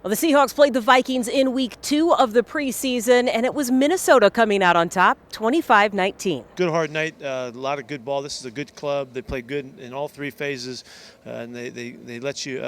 Well, the Seahawks played the Vikings in week 2 of the preseason, and it was Minnesota coming out on top, 25-19. Good hard night, a lot of good ball. This is a good club. They play good in all three phases, and they let you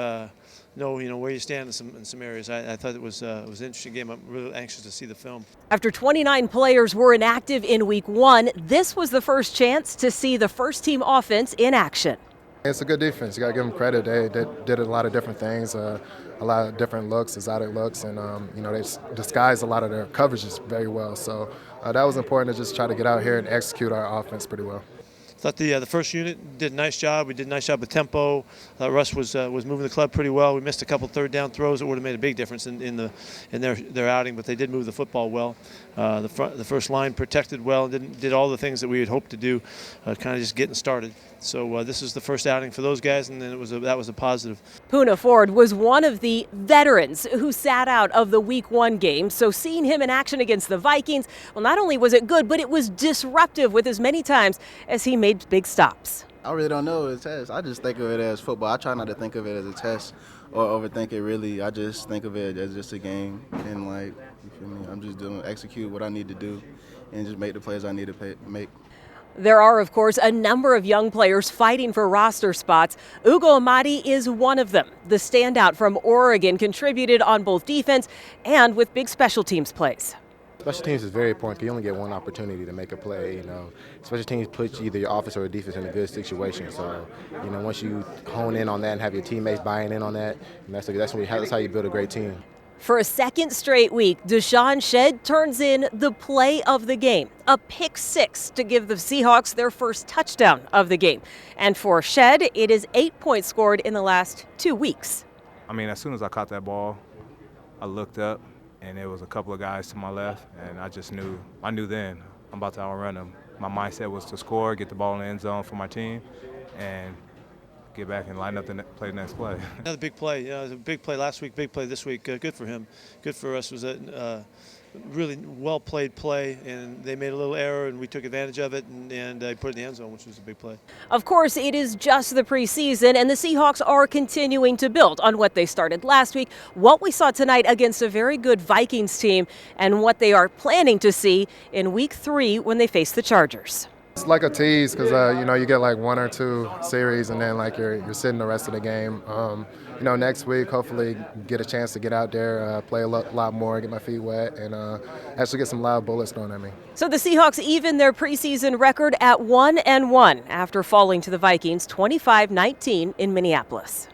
know where you stand in some areas. I thought it was an interesting game. I'm really anxious to see the film. After 29 players were inactive in week 1, this was the first chance to see the first-team offense in action. It's a good defense. You got to give them credit. They did a lot of different things, a lot of different looks, exotic looks, and they disguised a lot of their coverages very well. So that was important to just try to get out here and execute our offense pretty well. Thought the first unit did a nice job. We did a nice job with tempo. Russ was moving the club pretty well. We missed a couple third down throws that would have made a big difference in their outing, but they did move the football well. The first line protected well, did all the things that we had hoped to do, kind of just getting started. So this is the first outing for those guys, and then that was a positive. Poona was one of the veterans who sat out of the week 1 game. So seeing him in action against the Vikings, well, not only was it good, but it was disruptive with as many times as he made big stops. I really don't know it's a test. I just think of it as football. I try not to think of it as a test or overthink it really. I just think of it as just a game, and you feel me? I'm just execute what I need to do and just make the plays I need to make. There are, of course, a number of young players fighting for roster spots. Ugo Amadi is one of them. The standout from Oregon contributed on both defense and with big special teams plays. Special teams is very important. You only get one opportunity to make a play. Special teams puts either your offense or your defense in a good situation. So, once you hone in on that and have your teammates buying in on that, that's how you build a great team. For a second straight week, DeShawn Shead turns in the play of the game, a pick 6 to give the Seahawks their first touchdown of the game. And for Shead, it is 8 points scored in the last 2 weeks. As soon as I caught that ball, I looked up, and there was a couple of guys to my left, and I knew then I'm about to outrun them. My mindset was to score, get the ball in the end zone for my team, and get back and line up and play the next play. Another big play. It was a big play last week, big play this week. Good for him. Good for us. It was a really well-played play, and they made a little error, and we took advantage of it, and put it in the end zone, which was a big play. Of course, it is just the preseason, and the Seahawks are continuing to build on what they started last week, what we saw tonight against a very good Vikings team, and what they are planning to see in week 3 when they face the Chargers. It's like a tease because you get like 1 or 2 series, and then you're sitting the rest of the game. Next week hopefully get a chance to get out there, play a lot more, get my feet wet, and actually get some loud bullets thrown at me. So the Seahawks even their preseason record at 1-1 after falling to the Vikings 25-19 in Minneapolis.